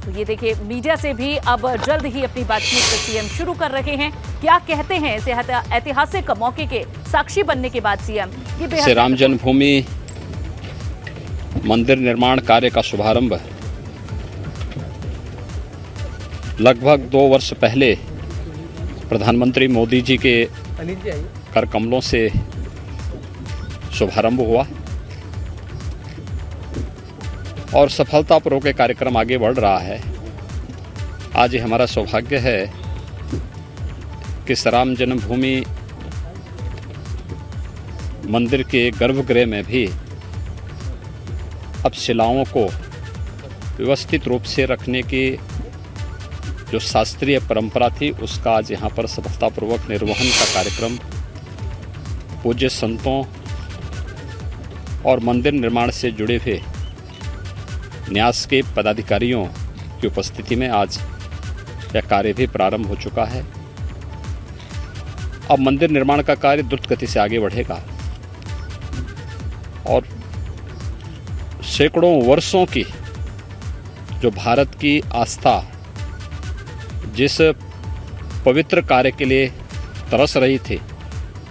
तो ये देखिए, मीडिया से भी अब जल्द ही अपनी बातचीत सीएम शुरू कर रहे हैं। क्या कहते हैं इस ऐतिहासिक मौके के साक्षी बनने के बाद सीएम? ये श्री राम जन्मभूमि मंदिर निर्माण कार्य का शुभारंभ लगभग 2 वर्ष पहले प्रधानमंत्री मोदी जी के कर कमलों से शुभारंभ हुआ और सफलतापूर्वक ये कार्यक्रम आगे बढ़ रहा है। आज ये हमारा सौभाग्य है कि श्री राम जन्मभूमि मंदिर के गर्भगृह में भी अब शिलाओं को व्यवस्थित रूप से रखने की जो शास्त्रीय परंपरा थी उसका आज यहाँ पर सफलतापूर्वक निर्वहन का कार्यक्रम पूज्य संतों और मंदिर निर्माण से जुड़े हुए न्यास के पदाधिकारियों की उपस्थिति में आज यह कार्य भी प्रारंभ हो चुका है। अब मंदिर निर्माण का कार्य द्रुत गति से आगे बढ़ेगा और सैकड़ों वर्षों की जो भारत की आस्था जिस पवित्र कार्य के लिए तरस रही थी,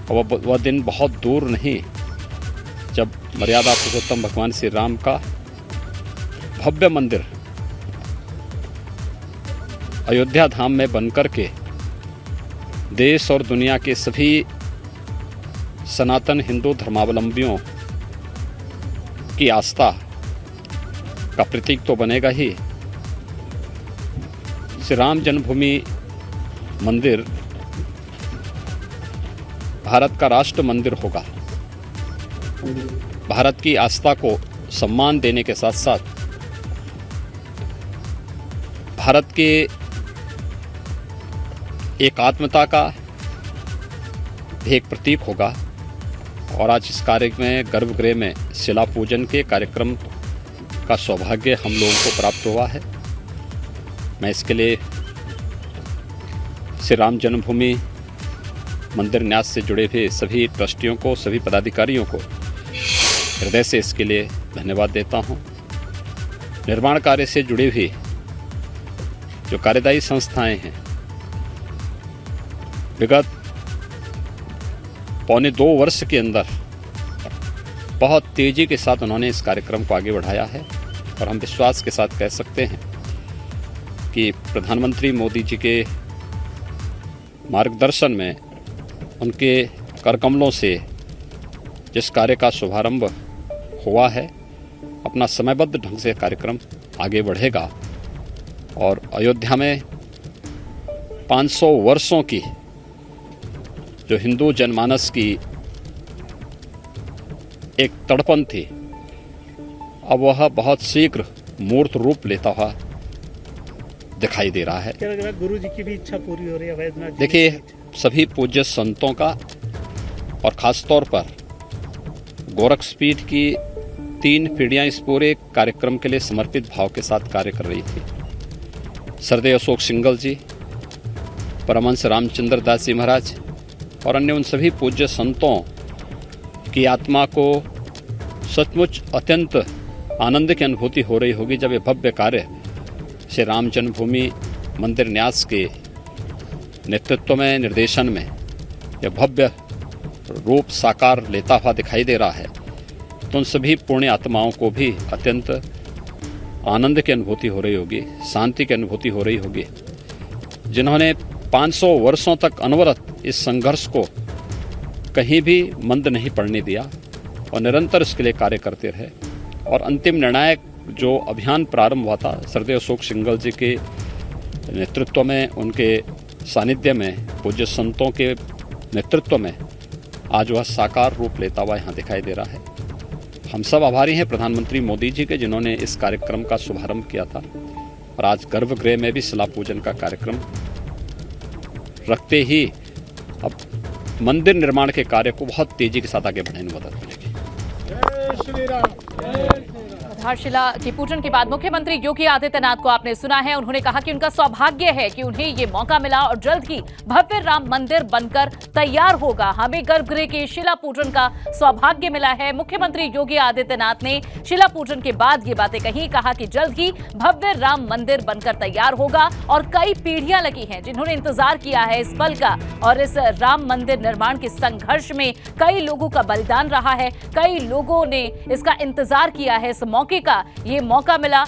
वह दिन बहुत दूर नहीं जब मर्यादा पुरुषोत्तम भगवान श्री राम का भव्य मंदिर अयोध्या धाम में बनकर के देश और दुनिया के सभी सनातन हिंदू धर्मावलंबियों की आस्था का प्रतीक तो बनेगा ही। श्री राम जन्मभूमि मंदिर भारत का राष्ट्र मंदिर होगा। भारत की आस्था को सम्मान देने के साथ साथ भारत के एकात्मता का एक प्रतीक होगा। और आज इस कार्य में गर्भगृह में शिला पूजन के कार्यक्रम का सौभाग्य हम लोगों को प्राप्त हुआ है। मैं इसके लिए श्री राम जन्मभूमि मंदिर न्यास से जुड़े हुए सभी ट्रस्टियों को, सभी पदाधिकारियों को हृदय से इसके लिए धन्यवाद देता हूं। निर्माण कार्य से जुड़ी हुई जो कार्यदायी संस्थाएं हैं, विगत पौने 2 वर्ष के अंदर बहुत तेजी के साथ उन्होंने इस कार्यक्रम को आगे बढ़ाया है और हम विश्वास के साथ कह सकते हैं कि प्रधानमंत्री मोदी जी के मार्गदर्शन में, उनके करकमलों से जिस कार्य का शुभारंभ हुआ है, अपना समयबद्ध ढंग से कार्यक्रम आगे बढ़ेगा और अयोध्या में 500 वर्षों की जो हिंदू जनमानस की एक तड़पन थी, अब वह बहुत शीघ्र मूर्त रूप लेता हुआ दिखाई दे रहा है। क्या लग रहा है, गुरु जी की भी इच्छा पूरी हो रही है वैद्यनाथ जी? देखिए, सभी पूज्य संतों का और खासतौर पर गोरक्षपीठ की 3 पीढ़ियां इस पूरे कार्यक्रम के लिए समर्पित भाव के साथ कार्य कर रही थी। सरदेव अशोक सिंगल जी, परमहंस रामचंद्र दास जी महाराज और अन्य उन सभी पूज्य संतों की आत्मा को सचमुच अत्यंत आनंद की अनुभूति हो रही होगी जब ये भव्य कार्य श्री राम जन्मभूमि मंदिर न्यास के नेतृत्व में, निर्देशन में यह भव्य रूप साकार लेता हुआ दिखाई दे रहा है। तो उन सभी पुण्य आत्माओं को भी अत्यंत आनंद की अनुभूति हो रही होगी, शांति की अनुभूति हो रही होगी, जिन्होंने 500 वर्षों तक अनवरत इस संघर्ष को कहीं भी मंद नहीं पड़ने दिया और निरंतर इसके लिए कार्य करते रहे। और अंतिम निर्णायक जो अभियान प्रारंभ हुआ था सरदेव अशोक सिंगल जी के नेतृत्व में, उनके सानिध्य में, पूज्य संतों के नेतृत्व में आज वह साकार रूप लेता हुआ यहाँ दिखाई दे रहा है। हम सब आभारी हैं प्रधानमंत्री मोदी जी के, जिन्होंने इस कार्यक्रम का शुभारंभ किया था और आज गर्भगृह में भी शिला पूजन का कार्यक्रम रखते ही अब मंदिर निर्माण के कार्य को बहुत तेजी के साथ आगे बढ़ाने में मदद मिलेगी। जय श्री राम। आधारशिला की पूजन के बाद मुख्यमंत्री योगी आदित्यनाथ को आपने सुना है। उन्होंने कहा कि उनका सौभाग्य है कि उन्हें ये मौका मिला और जल्द ही भव्य राम मंदिर बनकर तैयार होगा। हमें गर्भगृह के शिला पूजन का सौभाग्य मिला है। मुख्यमंत्री योगी आदित्यनाथ ने शिला पूजन के बाद ये बातें कही, कहा कि जल्द ही भव्य राम मंदिर बनकर तैयार होगा और कई पीढ़ियां लगी हैं जिन्होंने इंतजार किया है इस पल का, और इस राम मंदिर निर्माण के संघर्ष में कई लोगों का बलिदान रहा है, कई लोगों ने इसका इंतजार किया है। इस मौके का ये मौका मिला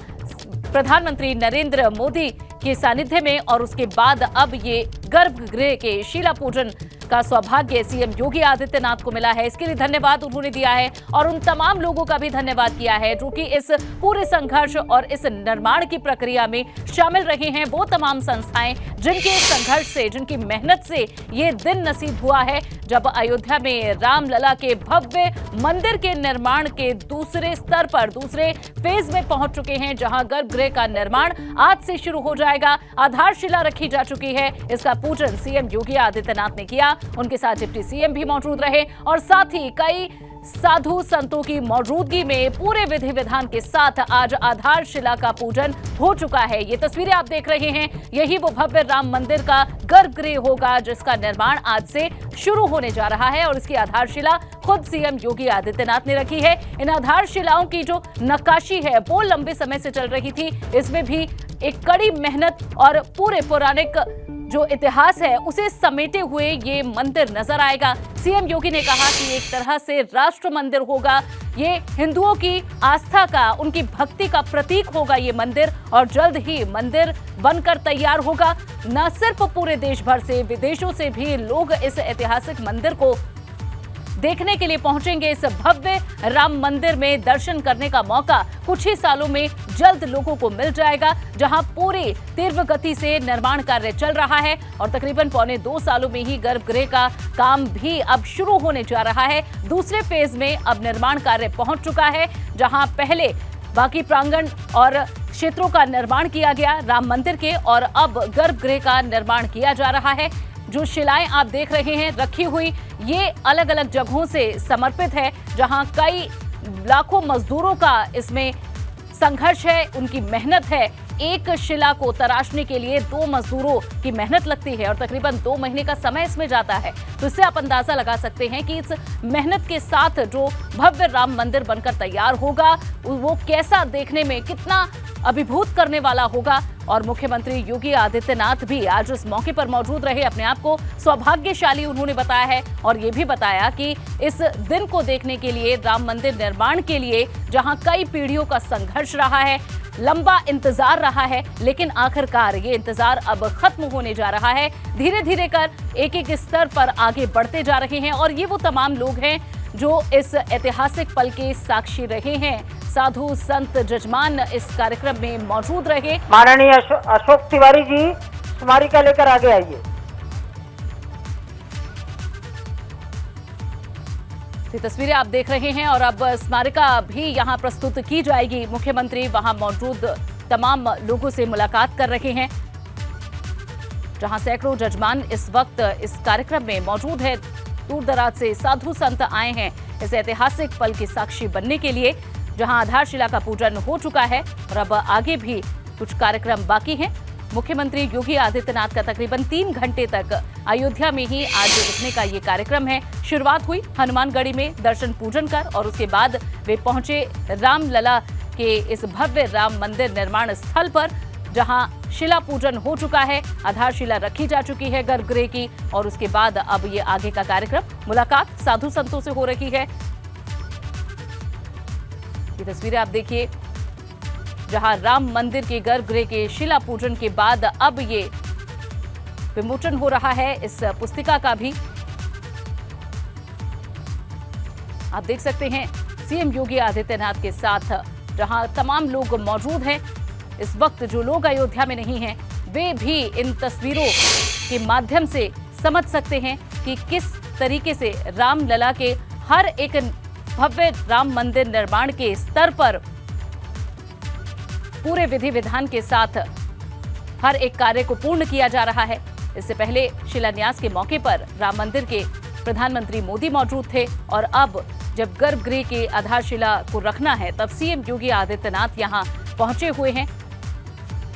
प्रधानमंत्री नरेंद्र मोदी के सानिध्य में, और उसके बाद अब ये गर्भगृह के शिला पूजन का सौभाग्य सीएम योगी आदित्यनाथ को मिला है। इसके लिए धन्यवाद उन्होंने दिया है और उन तमाम लोगों का भी धन्यवाद किया है जो कि इस पूरे संघर्ष और इस निर्माण की प्रक्रिया में शामिल रहे हैं। वो तमाम संस्थाएं जिनके संघर्ष से, जिनकी मेहनत से ये दिन नसीब हुआ है जब अयोध्या में रामलला के भव्य मंदिर के निर्माण के दूसरे स्तर पर, दूसरे फेज में पहुंच चुके हैं, जहां गर्भगृह का निर्माण आज से शुरू हो जाएगा। आधारशिला रखी जा चुकी है। इसका पूजन सीएम योगी आदित्यनाथ ने किया। उनके साथ डिप्टी सीएम भी मौजूद रहे और साथ ही कई साधु संतों की मौजूदगी में पूरे विधि विधान के साथ आज आधारशिला का पूजन हो चुका है। ये तस्वीरें आप देख रहे हैं, यही वो भव्य राम मंदिर का गर्भगृह होगा जिसका निर्माण आज से शुरू होने जा रहा है और इसकी आधारशिला खुद सीएम योगी आदित्यनाथ ने रखी है। इन आधारशिलाओं की जो नक्काशी है वो लंबे समय से चल रही थी। इसमें भी एक कड़ी मेहनत और पूरे पौराणिक जो इतिहास है उसे समेटे हुए ये मंदिर नजर आएगा। सीएम योगी ने कहा कि एक तरह से राष्ट्र मंदिर होगा। ये हिंदुओं की आस्था का, उनकी भक्ति का प्रतीक होगा ये मंदिर, और जल्द ही मंदिर बनकर तैयार होगा। न सिर्फ पूरे देश भर से, विदेशों से भी लोग इस ऐतिहासिक मंदिर को देखने के लिए पहुंचेंगे। इस भव्य राम मंदिर में दर्शन करने का मौका कुछ ही सालों में जल्द लोगों को मिल जाएगा, जहां पूरी तीव्र गति से निर्माण कार्य चल रहा है और तकरीबन पौने 2 सालों में ही गर्भगृह का काम भी अब शुरू होने जा रहा है। दूसरे फेज में अब निर्माण कार्य पहुंच चुका है, जहां पहले बाकी प्रांगण और क्षेत्रों का निर्माण किया गया राम मंदिर के, और अब गर्भगृह का निर्माण किया जा रहा है। जो शिलाएं आप देख रहे हैं रखी हुई, ये अलग अलग जगहों से समर्पित है, जहां कई लाखों मजदूरों का इसमें संघर्ष है, उनकी मेहनत है। एक शिला को तराशने के लिए 2 मजदूरों की मेहनत लगती है और तकरीबन 2 महीने का समय इसमें जाता है। तो इससे आप अंदाजा लगा सकते हैं कि इस मेहनत के साथ जो भव्य राम मंदिर बनकर तैयार होगा वो कैसा देखने में, कितना अभिभूत करने वाला होगा। और मुख्यमंत्री योगी आदित्यनाथ भी आज इस मौके पर मौजूद रहे। अपने आप को सौभाग्यशाली उन्होंने बताया है और ये भी बताया कि इस दिन को देखने के लिए, राम मंदिर निर्माण के लिए, जहां कई पीढ़ियों का संघर्ष रहा है, लंबा इंतजार रहा है, लेकिन आखिरकार ये इंतजार अब खत्म होने जा रहा है। धीरे धीरे कर एक एक स्तर पर आगे बढ़ते जा रहे हैं और ये वो तमाम लोग हैं जो इस ऐतिहासिक पल के साक्षी रहे हैं। साधु संत जजमान इस कार्यक्रम में मौजूद रहे। माननीय अशोक तिवारी जी स्मारिका लेकर आगे आइए। ये तस्वीरें आप देख रहे हैं और अब स्मारिका भी यहां प्रस्तुत की जाएगी। मुख्यमंत्री वहां मौजूद तमाम लोगों से मुलाकात कर रहे हैं, जहां सैकड़ों जजमान इस वक्त इस कार्यक्रम में मौजूद है। दूर दराज से साधु संत आए हैं इस ऐतिहासिक पल के साक्षी बनने के लिए, जहां आधारशिला का पूजन हो चुका है और अब आगे भी कुछ कार्यक्रम बाकी हैं। मुख्यमंत्री योगी आदित्यनाथ का तकरीबन 3 घंटे तक अयोध्या में ही आज रुकने का ये कार्यक्रम है। शुरुआत हुई हनुमानगढ़ी में दर्शन पूजन कर और उसके बाद वे पहुंचे रामलला के इस भव्य राम मंदिर निर्माण स्थल पर, जहां शिला पूजन हो चुका है, आधारशिला रखी जा चुकी है गर्भगृह की, और उसके बाद अब ये आगे का कार्यक्रम, मुलाकात साधु संतों से हो रही है। ये तस्वीरें आप देखिए, जहां राम मंदिर के गर्भगृह के शिला पूजन के बाद अब ये विमोचन हो रहा है इस पुस्तिका का भी। आप देख सकते हैं सीएम योगी आदित्यनाथ के साथ जहां तमाम लोग मौजूद हैं। इस वक्त जो लोग अयोध्या में नहीं हैं वे भी इन तस्वीरों के माध्यम से समझ सकते हैं कि किस तरीके से रामलला के हर एक भव्य राम मंदिर निर्माण के स्तर पर पूरे विधि विधान के साथ हर एक कार्य को पूर्ण किया जा रहा है। इससे पहले शिलान्यास के मौके पर राम मंदिर के प्रधानमंत्री मोदी मौजूद थे और अब जब गर्भगृह की आधारशिला को रखना है तब सीएम योगी आदित्यनाथ यहां पहुंचे हुए हैं।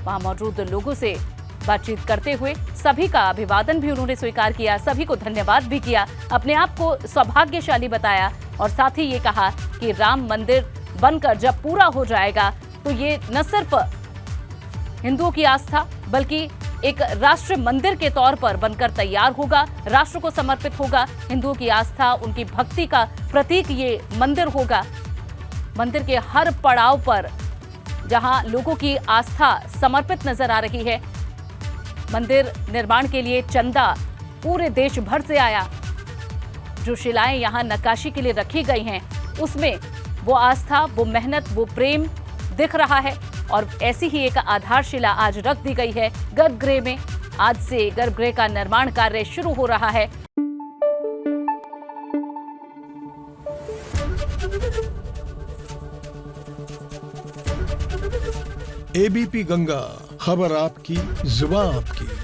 वहां मौजूद लोगों से बातचीत करते हुए सभी का अभिवादन भी उन्होंने स्वीकार किया, सभी को धन्यवाद भी किया, अपने आप को सौभाग्यशाली बताया और साथ ही ये कहा कि राम मंदिर बनकर जब पूरा हो जाएगा तो ये न सिर्फ हिंदुओं की आस्था बल्कि एक राष्ट्र मंदिर के तौर पर बनकर तैयार होगा, राष्ट्र को समर्पित होगा। हिंदुओं की आस्था, उनकी भक्ति का प्रतीक ये मंदिर होगा। मंदिर के हर पड़ाव पर जहां लोगों की आस्था समर्पित नजर आ रही है, मंदिर निर्माण के लिए चंदा पूरे देश भर से आया। जो शिलाएं यहां नक्काशी के लिए रखी गई हैं, उसमें वो आस्था, वो मेहनत, वो प्रेम दिख रहा है और ऐसी ही एक आधारशिला आज रख दी गई है गर्भगृह में। आज से गर्भगृह का निर्माण कार्य शुरू हो रहा है। एबीपी गंगा, खबर आपकी, जुबान आपकी।